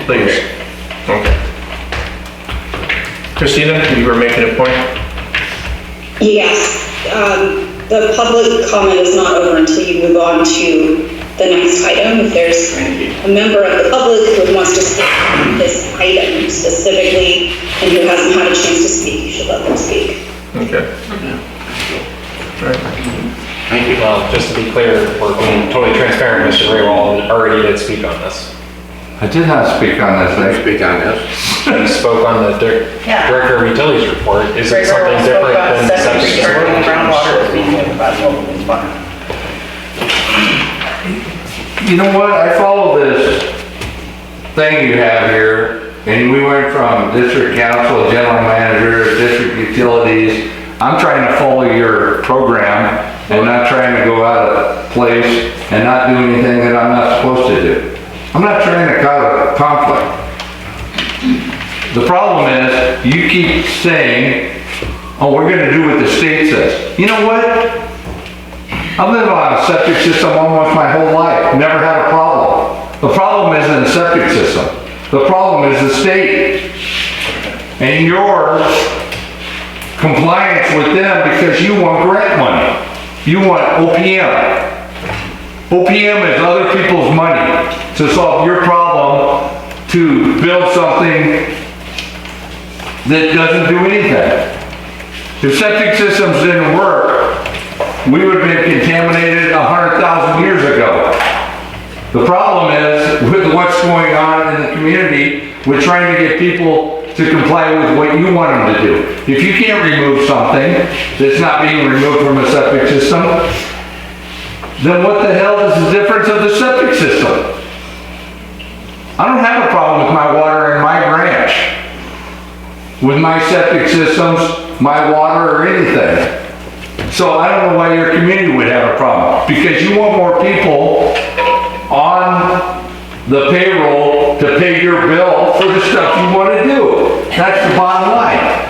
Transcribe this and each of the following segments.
please. Okay. Christina, you were making a point? Yes, the public comment is not over until you move on to the next item. If there's a member of the public who wants to speak on this item specifically and who hasn't had a chance to speak, you should let them speak. Okay. All right. Thank you. Well, just to be clear, we're being totally transparent. Mr. Raywall already did speak on this. I did not speak on this. Let me speak on this. He spoke on the Director of Utilities report. Is it something different than the septic system? Groundwater being about local fire. You know what? I follow this thing you have here, and we went from district council, general manager, district utilities. I'm trying to follow your program and not trying to go out of place and not do anything that I'm not supposed to do. I'm not trying to cause a conflict. The problem is you keep saying, oh, we're going to do what the state says. You know what? I've lived on a septic system almost my whole life, never had a problem. The problem isn't the septic system. The problem is the state. And your compliance with them because you want grant money. You want OPM. OPM is other people's money to solve your problem, to build something that doesn't do anything. If septic systems didn't work, we would have been contaminated 100,000 years ago. The problem is, with what's going on in the community, we're trying to get people to comply with what you want them to do. If you can't remove something that's not being removed from a septic system, then what the hell is the difference of the septic system? I don't have a problem with my water in my branch, with my septic systems, my water, or anything. So I don't know why your community would have a problem, because you want more people on the payroll to pay your bill for the stuff you want to do. That's the bottom line.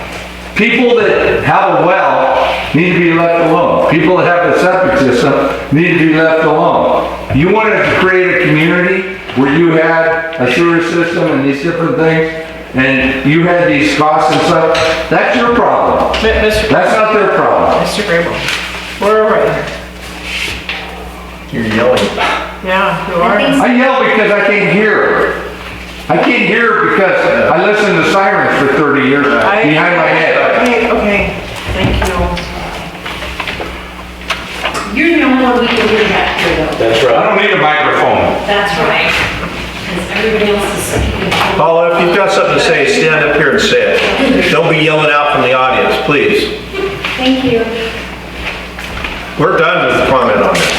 People that have a well need to be left alone. People that have the septic system need to be left alone. You wanted to create a community where you had a sewer system and these different things, and you had these costs and stuff. That's your problem. That's not their problem. Mr. Grable, we're over there. You're yelling. Yeah, you are. I yell because I can't hear. I can't hear because I listened to sirens for 30 years behind my head. Okay, thank you. You're the only one we can hear back here though. That's I right. don't need a microphone. That's right. Because everybody else is speaking. Paula, if you've got something to say, stand up here and say it. Don't be yelling out from the audience, please. Thank you. We're done with the comment on that.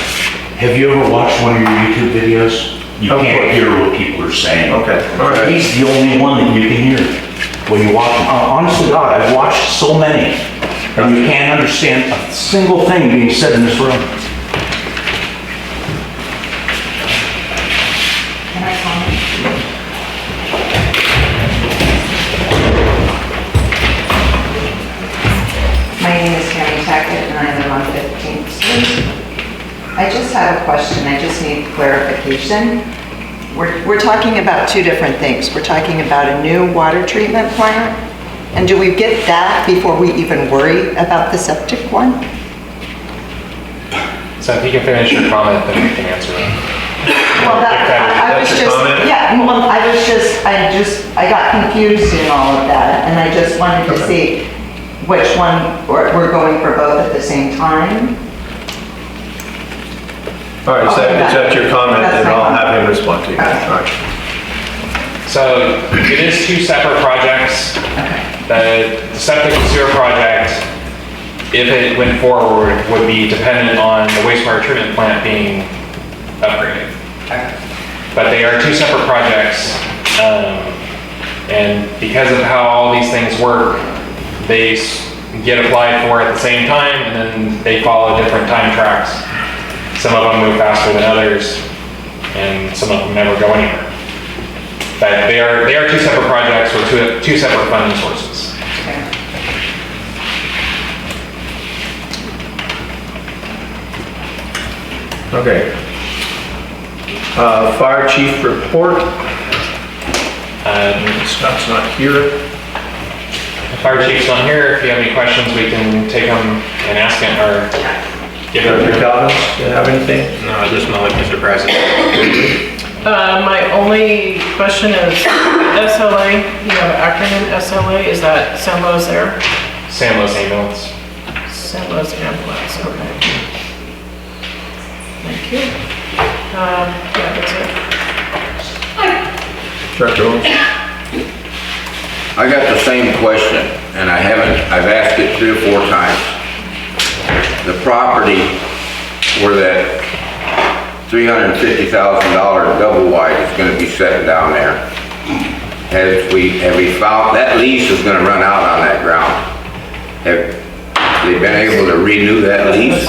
Have you ever watched one of your YouTube videos? You Of can't course. hear what people are saying. Okay, all right. He's the only one that you can hear when you watch him. Honest to God, I've watched so many, and you can't understand a single thing being said in this room. Can I comment? My name is Tammy Tackett, and I live on 15th Street. I just have a question. I just need clarification. We're talking about two different things. We're talking about a new water treatment plant, and do we get that before we even worry about the septic one? So if you can finish your comment, then we can answer it. Well, I was That's your just, comment? yeah, well, I got confused in all of that, and I just wanted to see which one, we're going for both at the same time. All right, is that your comment, That's and my I'll comment. have him respond to you. Okay. All right. So it is two separate projects. The septic and sewer project, if it went forward, would be dependent on the wastewater treatment plant being upgraded. But they are two separate projects, and because of how all these things work, they get applied for at the same time, and then they follow different time tracks. Some of them move faster than others, and some of them never go anywhere. But they are two separate projects or two separate funding sources. Okay. Fire chief report. Scott's not here. The fire chief's not here. If you have any questions, we can take them and ask him or give Director it. Calvin, do you have anything? No, just not like Mr. President. My only question is SLA, you know, acronym SLA, is that San Lo's there? San Luis Ambulance. San Lo's ambulance, okay. Thank you. Yeah, that's it. Director Owens? I got the same question, and I've asked it 3 or 4 times. The property where that $350,000 double wide is gonna be set down there. Have we found, that lease is gonna run out on that ground. Have they been able to renew that lease?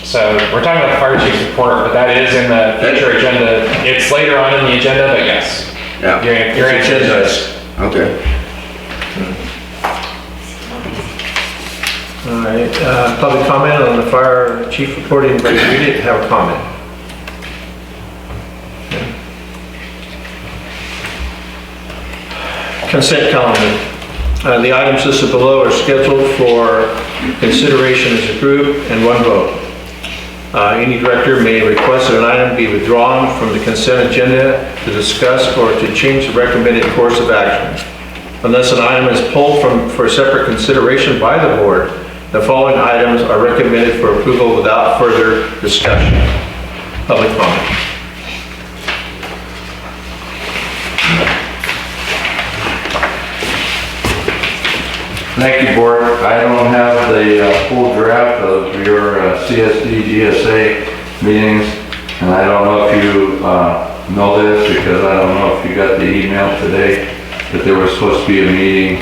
So we're talking about the fire chief's report, but that is in the future agenda. It's later on in the agenda, but yes. Yeah, Your answer is yes. okay. All right, public comment on the fire chief report. Anybody read it, have a comment? Consent calendar. The items listed below are scheduled for consideration as a group and 1 vote. Any director may request that an item be withdrawn from the consent agenda to discuss or to change the recommended course of action. Unless an item is pulled for separate consideration by the board, the following items are recommended for approval without further discussion. Public comment. Thank you, Board. I don't have the full draft of your C.S.D. GSA meetings, and I don't know if you know this, because I don't know if you got the email today, that there was supposed to be a meeting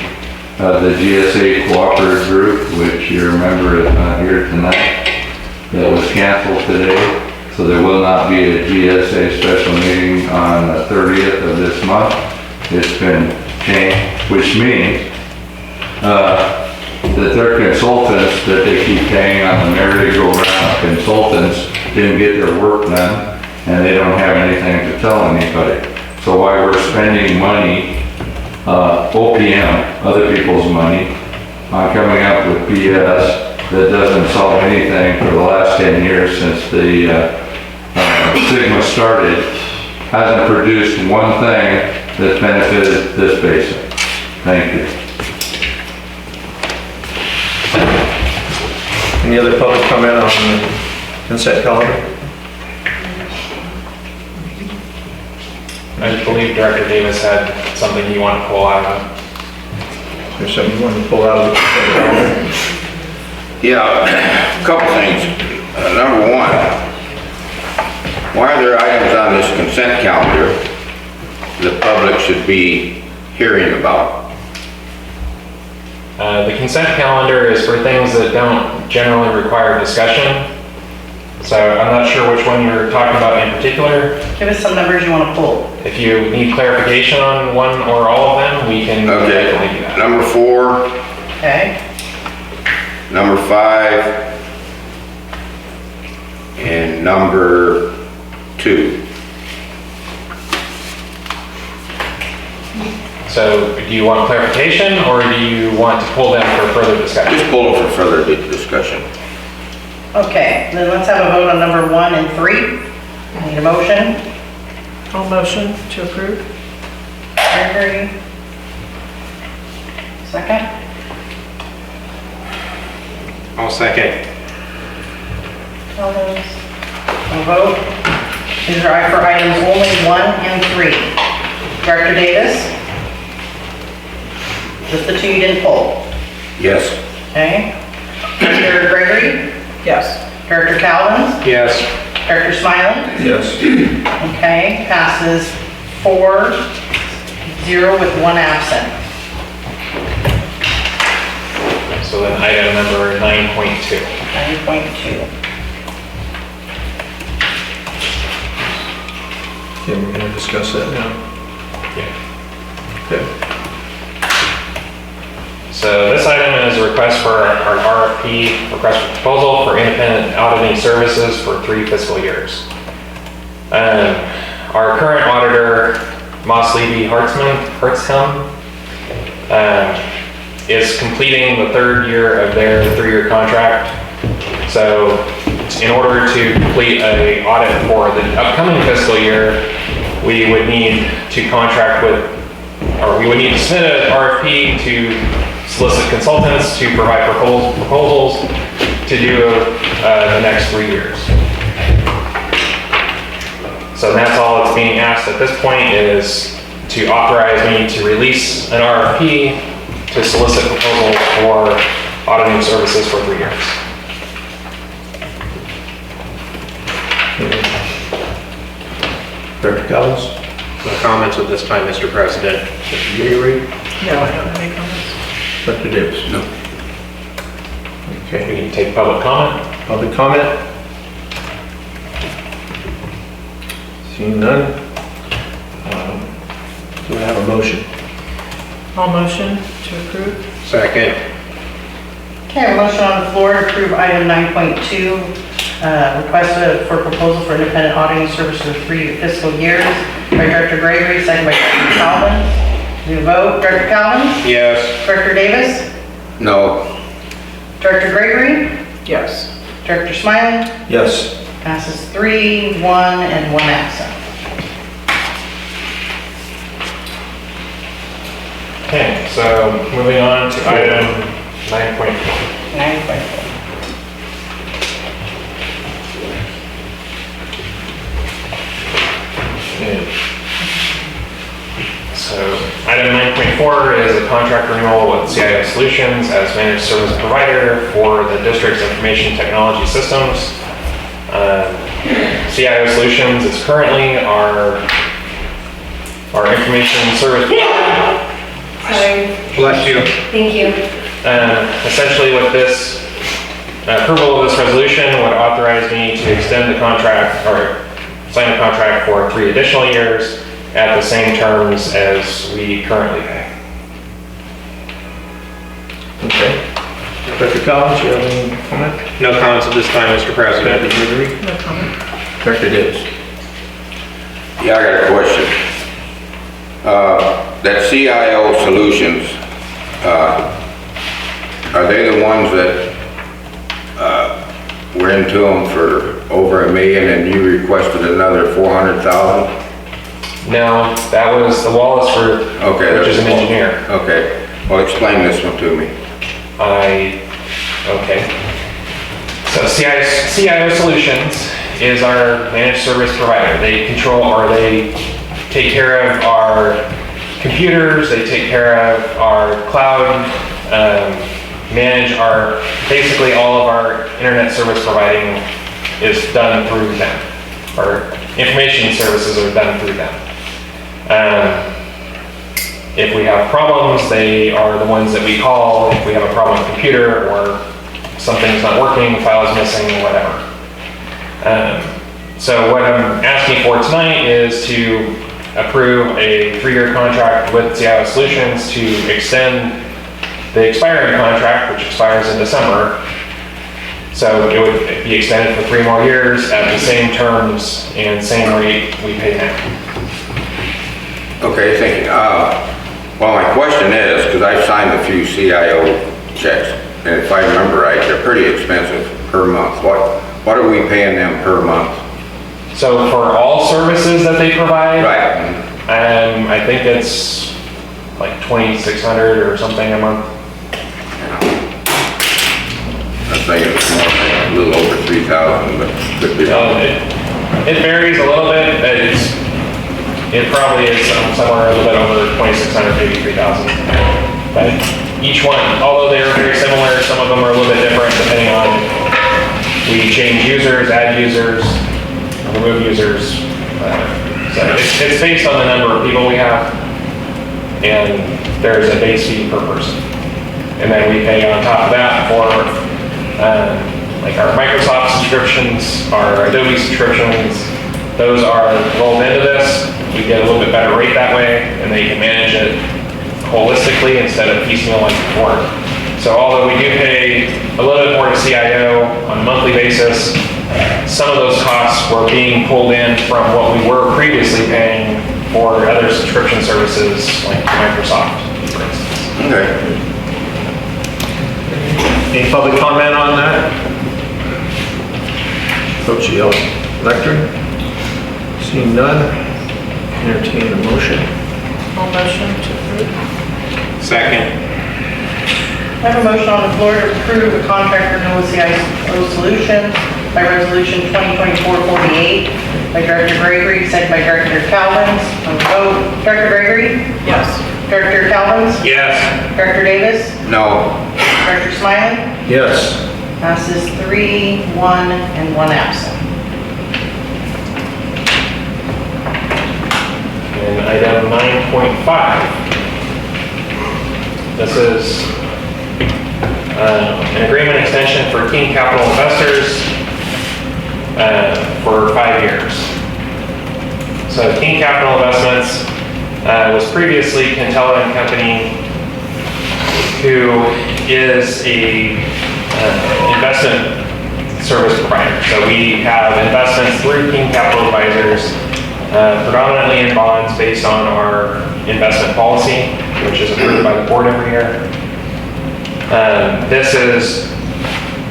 of the GSA Cooperative Group, which you remember is not here tonight. That was canceled today, so there will not be a GSA special meeting on the 30th of this month. It's been changed, which means that their consultants that they keep paying on the merry-go-round consultants didn't get their work done, and they don't have anything to tell anybody. So why we're spending money, OPM, other people's money, on coming up with BS that doesn't solve anything for the last 10 years since the Sigma started, hasn't produced one thing that's benefited this basin. Thank you. Any other public comment on the consent calendar? I believe Director Davis had something you want to pull out of it. There's something you want to pull out of the consent calendar? Yeah, a couple things. Number 1, why are there items on this consent calendar the public should be hearing about? The consent calendar is for things that don't generally require discussion. So I'm not sure which one you're talking about in particular. Give us some numbers you want to pull. If you need clarification on one or all of them, we can definitely do that. Number 4, Okay. number 5, and number 2. So do you want clarification or do you want to pull them for further discussion? Just pull it for further discussion. Okay, then let's have a vote on number 1 and 3. I need a motion. I'll motion to approve. Gregory. Second. I'll second. All those. A vote. These are for items only 1 and 3. Director Davis? Just the 2 you didn't pull. Yes. Okay. Director Gregory? Yes. Director Calvin? Yes. Director Smiley? Yes. Okay, passes 4-0 with 1 absent. So then item number 9.2. 9.2. Okay, we're going to discuss that now. Yeah. Okay. So this item is a request for our RFP, request for proposal for independent auditing services for 3 fiscal years. Our current auditor Moss Levy Hartshelm, is completing the third year of their 3-year contract. So in order to complete an audit for the upcoming fiscal year, we would need to contract with, or we would need to submit an RFP to solicit consultants to provide proposals to do the next 3 years. So that's all that's being asked at this point, is to authorize me to release an RFP to solicit proposals for auditing services for 3 years. Director Collins? No comments at this time, Mr. President. Mr. Gregory? No, I don't have any comments. Dr. Davis? No. Okay, We can take public comment. public comment? Seeing none? Do we have a motion? All motion to approve? Second. Okay, a motion on the floor to approve item 9.2, request for proposal for independent auditing services for 3 fiscal years by Director Gregory, second by Director Calvin. Do you vote? Director Calvin? Yes. Director Davis? No. Director Gregory? Yes. Director Smiley? Yes. Passes 3, 1, and 1 absent. Okay, so moving on to item 9.4. 9.4. Okay. So item 9.4 is a contract renewal with CIO Solutions as managed service provider for the district's information technology systems. CIO Solutions is currently our information service provider. Sorry, Bless you. thank you. Essentially with this approval of this resolution would authorize me to extend the contract or sign a contract for 3 additional years at the same terms as we currently pay. Okay. Director Collins, you have any comment? No comments at this time, Mr. Dr. President. Gregory? No comment. Director Davis? Yeah, I got a question. That CIO Solutions, are they the ones that were into them for over $1 million and you requested another 400,000? No, that was the Wallace Group, Okay. which is an engineer. Okay. Well, explain this one to me. Okay. So CIO Solutions is our managed service provider. They control, or they take care of our computers, they take care of our cloud, manage basically all of our internet service providing is done through them. Our information services are done through them. If we have problems, they are the ones that we call if we have a problem with the computer or something's not working, file is missing, whatever. So what I'm asking for tonight is to approve a 3-year contract with CIO Solutions to extend the expiring contract, which expires in December. So it would be extended for 3 more years at the same terms and same rate we pay now. Okay, thank you. Well, my question is, because I've signed a few CIO checks, and if I remember right, they're pretty expensive per month. What are we paying them per month? So for all services that they provide, Right. I think it's like $2,600 or something a month. I think it's more, like a little over 3,000, but could be wrong. It varies a little bit. It probably is somewhere a little bit over 2,600, maybe 3,000. But each one, although they are very similar, some of them are a little bit different depending on we change users, add users, remove users. So it's based on the number of people we have, and there's a base fee per person. And then we pay on top of that for like our Microsoft subscriptions, our Adobe subscriptions. Those are rolled into this. We get a little bit better rate that way, and they can manage it holistically instead of piecemeal like before. So although we do pay a little bit more to CIO on a monthly basis, some of those costs were being pulled in from what we were previously paying for other subscription services like Microsoft, for instance. Okay. Any public comment on that? Approach the lectern. Seeing none, entertain a motion. All motion to approve. Second. I have a motion on the floor to approve a contract renewal with C.S.D Solutions by Resolution 2024-48 by Director Gregory, second by Director Calvins. On the vote, Director Gregory? Yes. Director Calvins? Yes. Director Davis? No. Director Smiley? Yes. Passes 3, 1, and 1 absent. And item 9.5. This is an agreement extension for King Capital Investors for 5 years. So King Capital Investments was previously Cantella and Company, who is a investment service provider. So we have investments through King Capital Advisors, predominantly in bonds based on our investment policy, which is approved by the board every year. This is,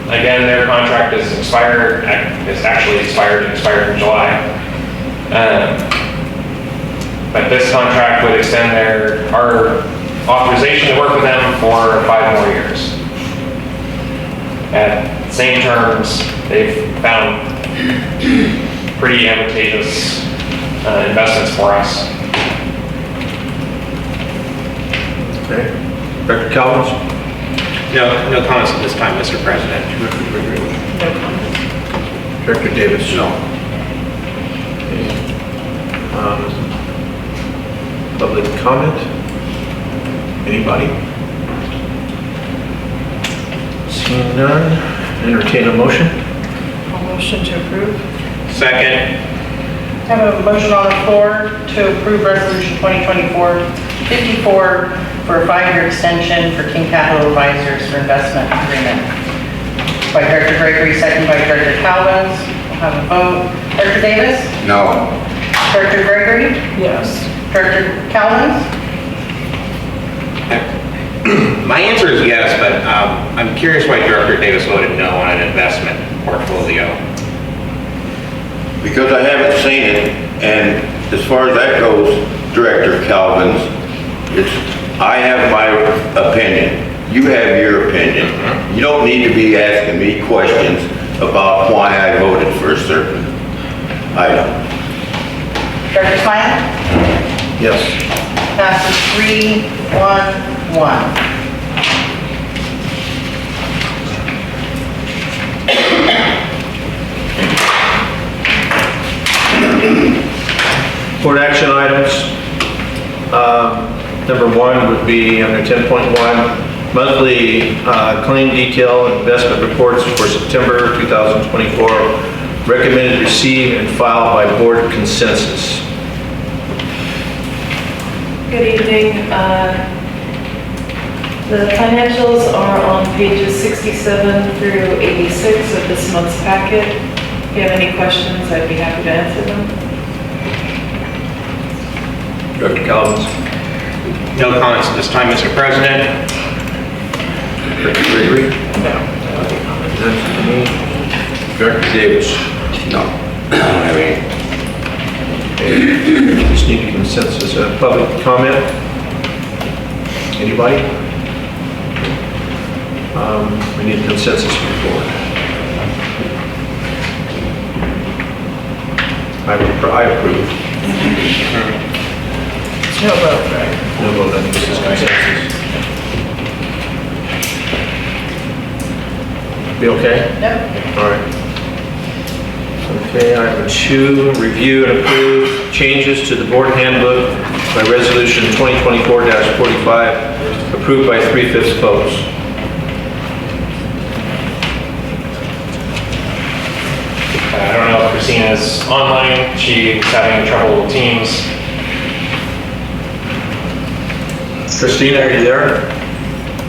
again, their contract is expired, it's actually expired in July. But this contract would extend our authorization to work with them for 5 more years. At same terms, they've found pretty advantageous investments for us. Okay. Director Calvins? No comments at this time, Mr. President. Director Gregory? No comments. Director Davis? No. Public comment? Anybody? Seeing none, entertain a motion. All motion to approve. Second. I have a motion on the floor to approve Resolution 2024-54 for a 5-year extension for King Capital Advisors for investment agreement. By Director Gregory, second by Director Calvins. We'll have a vote. Director Davis? No. Director Gregory? Yes. Director Calvins? My answer is yes, but I'm curious why Director Davis voted no on an investment portfolio. Because I haven't seen it, and as far as that goes, Director Calvins, I have my opinion. You have your opinion. You don't need to be asking me questions about why I voted for a certain item. Director Smiley? Yes. Passes 3, 1, 1. Board action items. Number 1 would be under 10.1, monthly claim detail and investment reports for September 2024. Recommended receive and file by board consensus. Good evening. The financials are on pages 67 through 86 of this month's packet. If you have any questions, I'd be happy to answer them. Director Calvins? No comments at this time, Mr. President. Director Gregory? No. That's me. Director Davis? No. I don't have any. Just need a consensus. Public comment? Anybody? We need a consensus from the board. I approve. No vote, right? No vote, I think this is consensus. Be okay? Yep. All right. Okay, item 2, review and approve changes to the board handbook by resolution 2024-45, approved by 3/5 votes. I don't know if Christina's online. She's having trouble with Teams. Christina, are you there?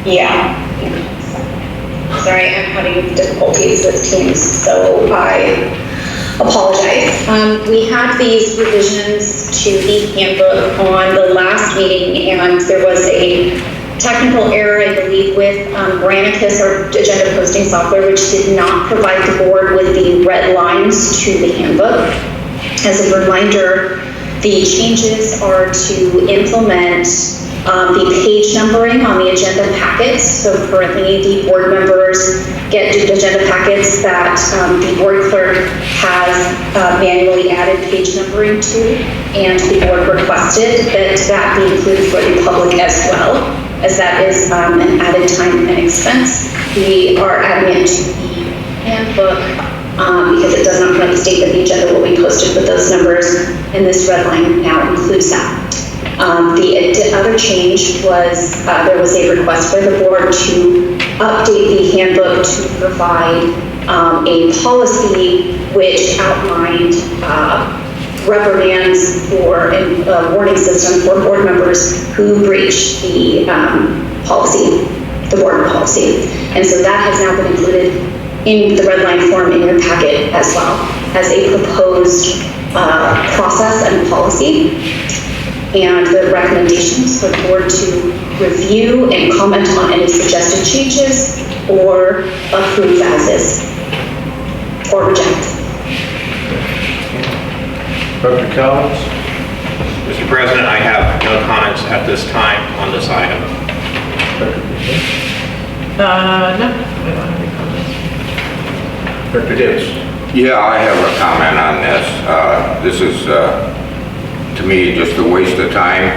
Yeah. Sorry, I'm having difficulties with Teams, so I apologize. We had these revisions to the handbook on the last meeting, and there was a technical error, I believe, with Granicus, or agenda posting software, which did not provide the board with the red lines to the handbook. As a reminder, the changes are to implement the page numbering on the agenda packets. So currently, the board members get agenda packets that the board clerk has manually added page numbering to, and the board requested that be included for the public as well, as that is an added time and expense. We are adding it to the handbook because it does not currently state that the agenda will be posted with those numbers, and this red line now includes that. The other change was there was a request by the board to update the handbook to provide a policy which outlined reprimands for a warning system for board members who breach the policy, the board policy. And so that has now been included in the red line form in your packet as well as a proposed process and policy. And the recommendations for the board to review and comment on any suggested changes or approve as is or reject. Dr. Collins? Mr. President, I have no comments at this time on this item. No, I don't have any comments. Dr. Davis? Yeah, I have a comment on this. This is, to me, just a waste of time,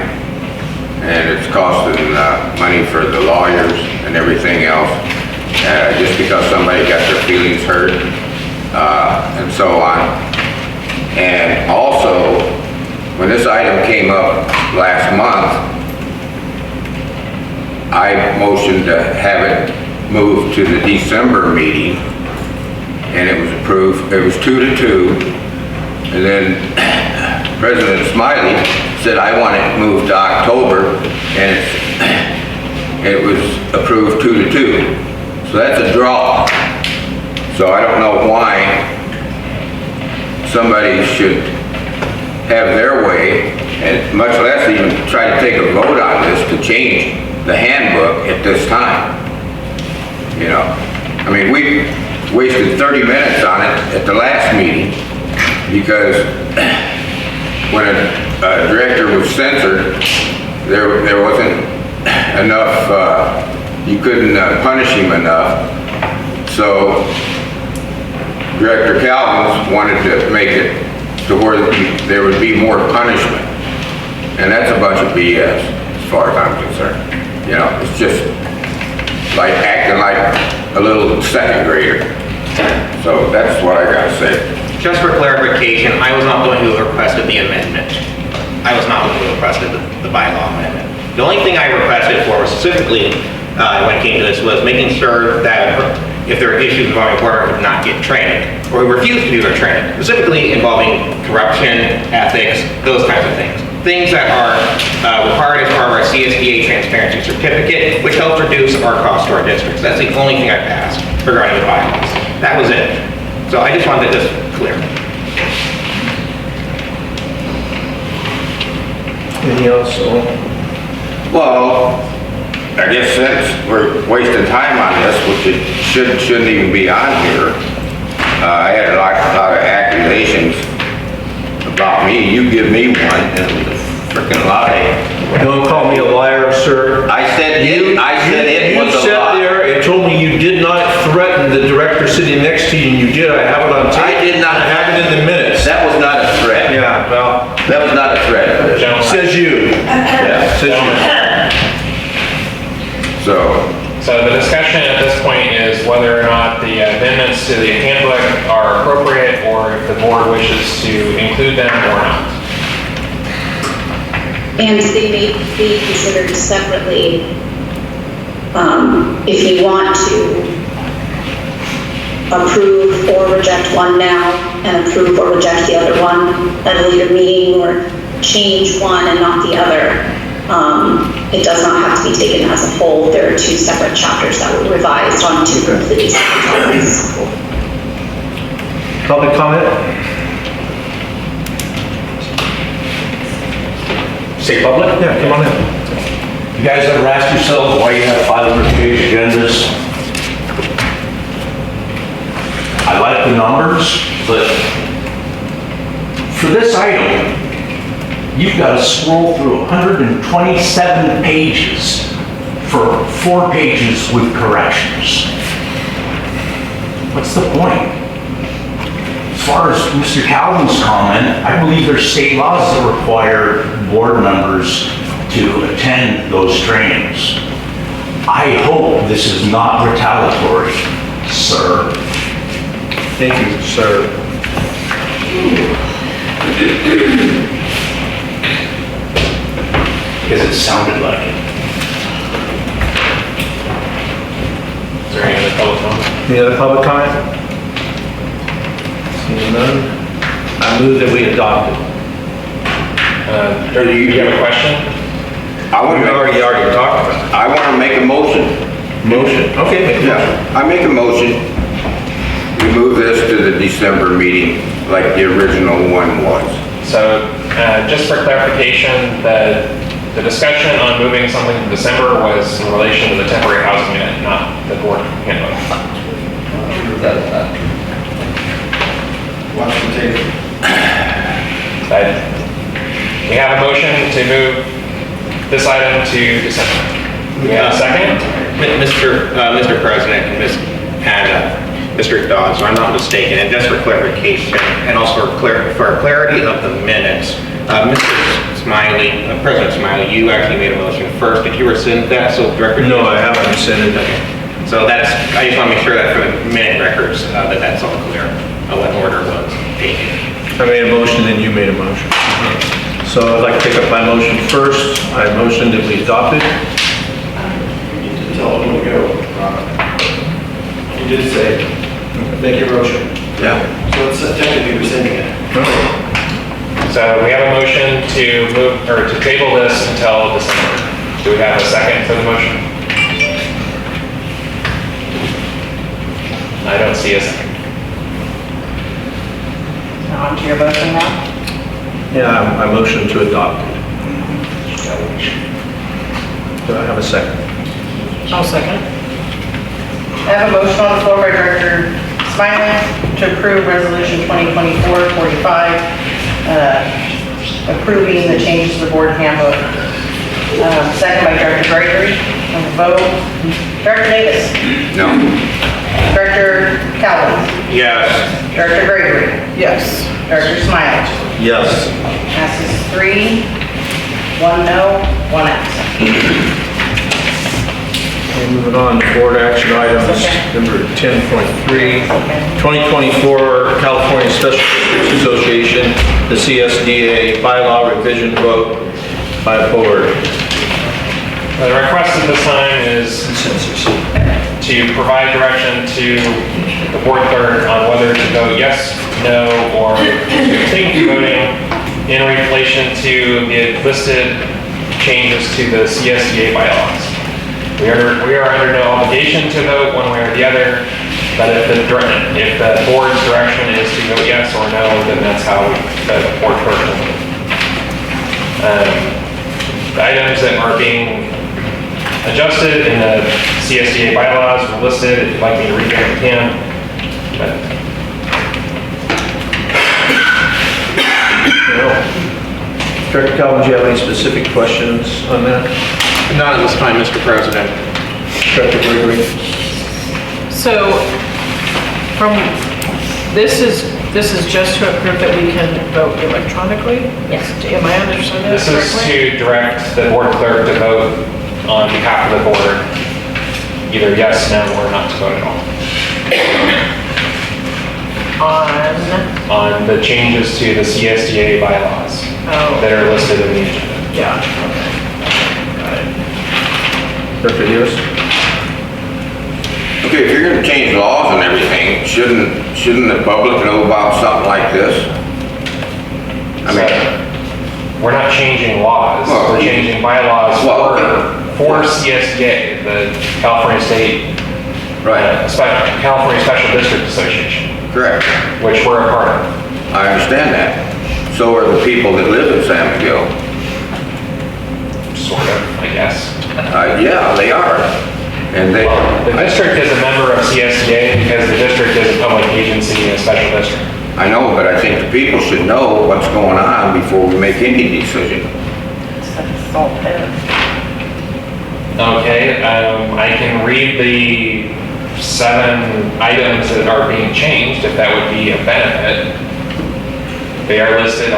and it's costing money for the lawyers and everything else, just because somebody got their feelings hurt, and so on. And also, when this item came up last month, I motioned to have it moved to the December meeting, and it was approved. It was 2-2, and then President Smiley said, I want it moved to October, and it was approved 2-2. So that's a draw. So I don't know why somebody should have their way, and much less even try to take a vote on this to change the handbook at this time. You know, I mean, we wasted 30 minutes on it at the last meeting because when a director was censored, there wasn't enough, you couldn't punish him enough. So Director Calvins wanted to make it to where there would be more punishment. And that's a bunch of BS as far as I'm concerned. You know, it's just like acting like a little second grader. So that's what I gotta say. Just for clarification, I was not the one who requested the amendment. I was not the one who requested the bylaw amendment. The only thing I requested for specifically when it came to this was making sure that if there are issues involving board members not get training, or refuse to do their training, specifically involving corruption, ethics, those kinds of things. Things that are required as part of our C.S.D. transparency certificate, which helps reduce our cost to our districts. That's the only thing I passed regarding the bylaws. That was it. So I just wanted this clear. Anything else? Well, I guess since we're wasting time on this, which it shouldn't even be on here, I had a lot of accusations about me. You give me one, and it was a freaking lie. Don't call me a liar, sir. I said it was a lie. You sat there and told me you did not threaten the director sitting next to you, and you did. I have it on tape. I did not. I have it in the minutes. That was not a threat. Yeah, well, That was not a threat. says you. Yeah. Says you. So the discussion at this point is whether or not the amendments to the handbook are appropriate, or if the board wishes to include them or not. And they may be considered separately if you want to approve or reject one now and approve or reject the other one at a later meeting, or change one and not the other. It does not have to be taken as a whole. There are two separate chapters that were revised on two completely separate topics. Public comment? Say public? Yeah, come on in. You guys ever ask yourselves why you have 500-page agendas? I like the numbers, but for this item, you've got to scroll through 127 pages for 4 pages with corrections. What's the point? As far as Mr. Calvin's comment, I believe there's state laws that require board members to attend those trainings. I hope this is not retaliatory, sir. Thank you, sir. Because it sounded like it. Is there any other public comment? Any other public comment? Seeing none, I move that we adopt it. Do you have a question? I want We to already talked about I want to make a motion. it. Motion, okay, make a motion. Yeah, I make a motion. We move this to the December meeting like the original one was. So, just for clarification, the discussion on moving something to December was in relation to the temporary housing unit, not the board handbook. Watch the tape. We have a motion to move this item to December. We have a second? Mr. President and Mr. Dodds, so I'm not mistaken, and just for clarification, and also for clarity of the minutes, Mr. Smiley, President Smiley, you actually made a motion first. Did you rescind that, so Director? No, I haven't rescinded it. Okay. So I just want to make sure that for the minute records, that's all clear, what order was taken. I made a motion, then you made a motion. So I'd like to take up my motion first. I motion that we adopt it. You need to tell them to go. You did say, make your motion. Yeah. So it's technically rescinding it. So we have a motion to move, or to table this until December. Do we have a second for the motion? I don't see a second. On to your motion now. Yeah, I motion to adopt it. Do I have a second? I'll second. I have a motion on the floor by Director Smiley to approve Resolution 2024-45, approving the changes to the board handbook. Second by Director Gregory. On the vote, Director Davis. No. Director Calvin. Yes. Director Gregory. Yes. Director Smiley. Yes. Passes 3, 1 no, 1 absent. Okay, moving on to board action items, number 10.3, 2024 California Special Districts Association, the CSDA bylaw revision vote by board. The request at this time is Consensus. to provide direction to the board clerk on whether to vote yes, no, or abstain from voting in relation to the listed changes to the CSDA bylaws. We are under no obligation to vote one way or the other, but if the board's direction is to vote yes or no, then that's how the board clerk will vote. The items that are being adjusted in the CSDA bylaws were listed. If you'd like me to read them, I can. Director Calvin, do you have any specific questions on that? Not at this time, Mr. President. Director Gregory? So, this is just to approve that we can vote electronically? Yes. Am I understanding that This is correctly? to direct the board clerk to vote on behalf of the board, either yes, no, or not to vote at all. On the changes to the CSDA bylaws that are listed in the agenda. Yeah, okay. Got it. Director Davis? Okay, if you're gonna change laws and everything, shouldn't the public know about something like this? I mean, We're not changing laws, Well, we're changing bylaws Well, for CSDA, the California State, right, California Special District Association, correct. which we're a part of. I understand that. So are the people that live in San Miguel. I guess. Yeah, they are. And they, The district is a member of CSDA because the district is a public agency and a special district. I know, but I think the people should know what's going on before we make any decision. It's all fair. Okay, I can read the 7 items that are being changed, if that would be a benefit. They are listed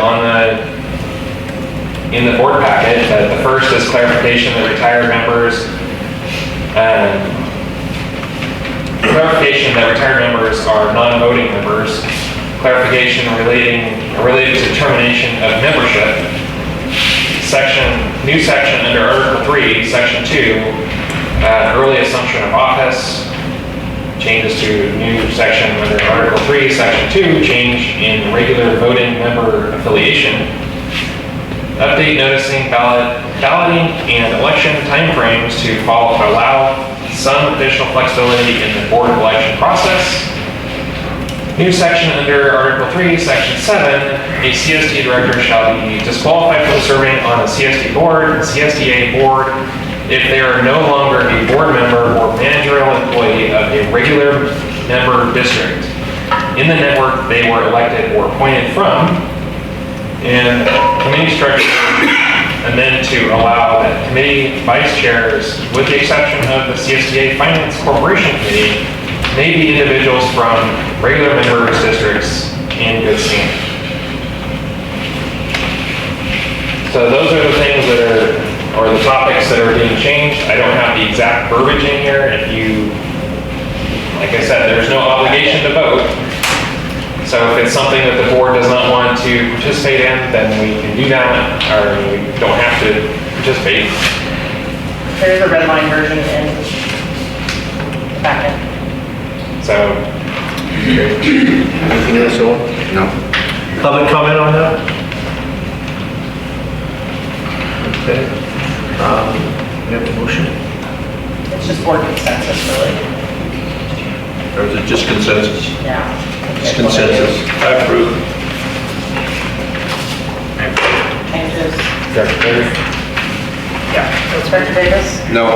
in the board packet. The first is clarification that retired members are non-voting members. Clarification related to termination of membership. New section under Article 3, Section 2, early assumption of office. Changes to new section under Article 3, Section 2, change in regular voting member affiliation. Update noticing balloting and election timeframes to allow some additional flexibility in the board election process. New section under Article 3, Section 7, a CSD director shall be disqualified from serving on a CSD board, CSDA board, if they are no longer a board member or managerial employee of a regular member district in the network they were elected or appointed from, and committee structure amend to allow that committee vice chairs, with the exception of the CSDA Finance Corporation Committee, may be individuals from regular members districts in good standing. So those are the things or the topics that are being changed. I don't have the exact verbiage in here. If you, like I said, there's no obligation to vote. So if it's something that the board does not want to participate in, then we can do that, or we don't have to participate. There's a red line version in the packet. So, Anything else, Owen? No? Public comment on that? Okay. We have a motion? It's just board consensus, really. Or is it just consensus? Yeah. It's consensus. I approve. Changes. Director Perry? Yeah. So Director Davis? No.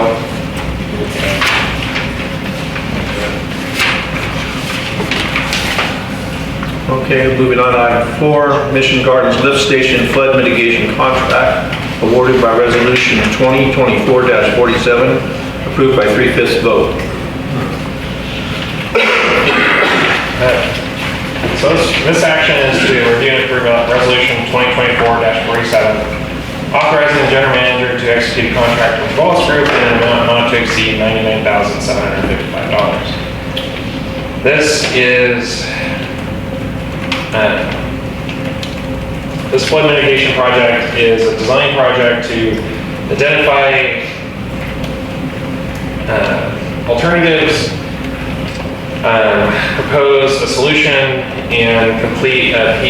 Okay, moving on to item 4, Mission Gardens Lift Station Flood Mitigation Contract awarded by Resolution 2024-47, approved by 3/5 vote. So this action is to review and approve Resolution 2024-47, authorizing the general manager to execute a contract with Wallace Group in an amount not to exceed $99,755. This flood mitigation project is a design project to identify alternatives, propose a solution, and complete a